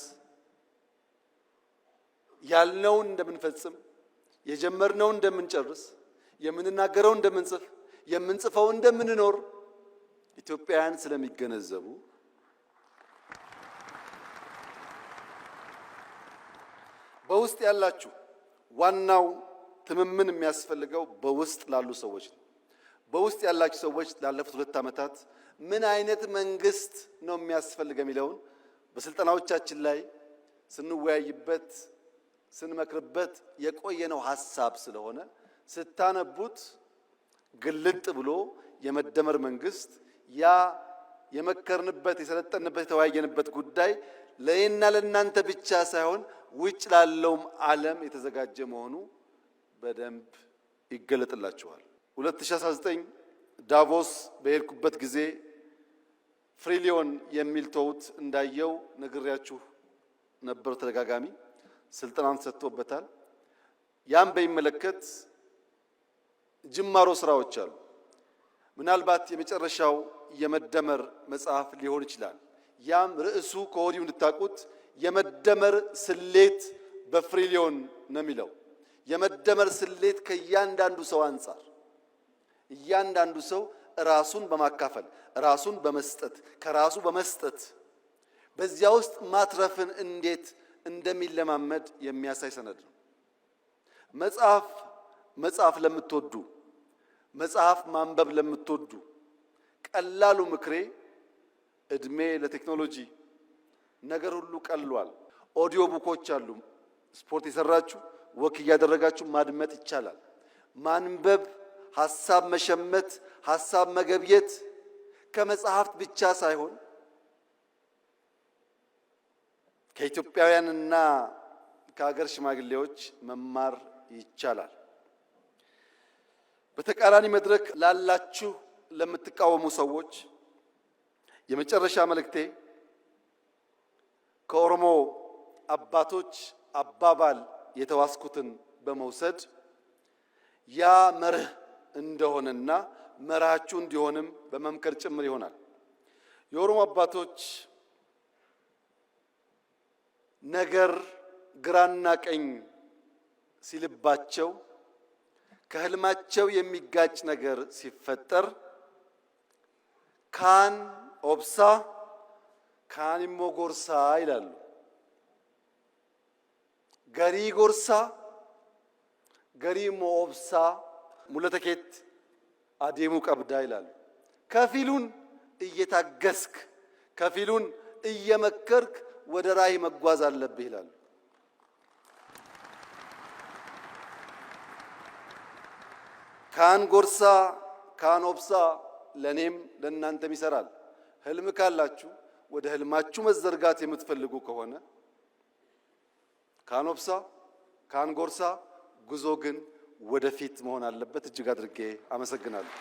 ያልነውን እንደምንፈጽም፣ የጀመርነውን እንደምንጨርስ፣ የምንናገረው እንደምንጽፍ፣ የምንጽፈው እንደምንኖር ኢትዮጵያውያን ስለሚገነዘቡ በውስጥ ያላችሁ ዋናው ትምምን የሚያስፈልገው በውስጥ ላሉ ሰዎች ነው። በውስጥ ያላችሁ ሰዎች ላለፉት 2 ዓመታት ምን አይነት መንግስት ነው የሚያስፈልገው የሚለውን በስልጠናዎቻችን ላይ ስንወያይበት ስንመክርበት የቆየነው ሐሳብ ስለሆነ ስታነቡት ግልጥ ብሎ የመደመር መንግስት ያ የመከርንበት የሰለጠንበት የተወያየንበት ጉዳይ ለእኔና ለእናንተ ብቻ ሳይሆን ውጭ ላለውም ዓለም የተዘጋጀ መሆኑ በደንብ ይገለጥላችኋል። 2019 ዳቮስ በሄድኩበት ጊዜ ፍሪሊዮን የሚል ተውት እንዳየው ነግሬያችሁ ነበር። ተደጋጋሚ ስልጠናን ሰጥቶበታል። ያን በሚመለከት ጅማሮ ስራዎች አሉ። ምናልባት የመጨረሻው የመደመር መጽሐፍ ሊሆን ይችላል። ያም ርዕሱ ከወዲሁ እንድታውቁት የመደመር ስሌት በፍሪሊዮን ነው የሚለው። የመደመር ስሌት ከእያንዳንዱ ሰው አንጻር እያንዳንዱ ሰው ራሱን በማካፈል ራሱን በመስጠት ከራሱ በመስጠት በዚያ ውስጥ ማትረፍን እንዴት እንደሚለማመድ የሚያሳይ ሰነድ ነው። መጽሐፍ ለምትወዱ መጽሐፍ ማንበብ ለምትወዱ ቀላሉ ምክሬ እድሜ ለቴክኖሎጂ ነገር ሁሉ ቀሏል። ኦዲዮ ቡኮች አሉ። ስፖርት የሰራችሁ ወክ እያደረጋችሁ ማድመጥ ይቻላል። ማንበብ፣ ሐሳብ መሸመት፣ ሐሳብ መገብየት ከመጽሐፍት ብቻ ሳይሆን ከኢትዮጵያውያንና ከሀገር ሽማግሌዎች መማር ይቻላል። በተቃራኒ መድረክ ላላችሁ ለምትቃወሙ ሰዎች የመጨረሻ መልእክቴ ከኦሮሞ አባቶች አባባል የተዋስኩትን በመውሰድ ያ መርህ እንደሆነና መርሃችሁ እንዲሆንም በመምከር ጭምር ይሆናል። የኦሮሞ አባቶች ነገር ግራና ቀኝ ሲልባቸው ከህልማቸው የሚጋጭ ነገር ሲፈጠር ካን ኦብሳ ካኒሞ ጎርሳ ይላሉ። ገሪ ጎርሳ ገሪሞ ኦብሳ ሙለተኬት አዴሙ ቀብዳ ይላሉ። ከፊሉን እየታገስክ ከፊሉን እየመከርክ ወደ ራዕይ መጓዝ አለብህ ይላሉ። ካን ጎርሳ ካን ኦብሳ ለኔም ለእናንተም ይሰራል። ህልም ካላችሁ ወደ ህልማችሁ መዘርጋት የምትፈልጉ ከሆነ ካን ኦብሳ ካን ጎርሳ፣ ጉዞ ግን ወደፊት መሆን አለበት። እጅግ አድርጌ አመሰግናለሁ።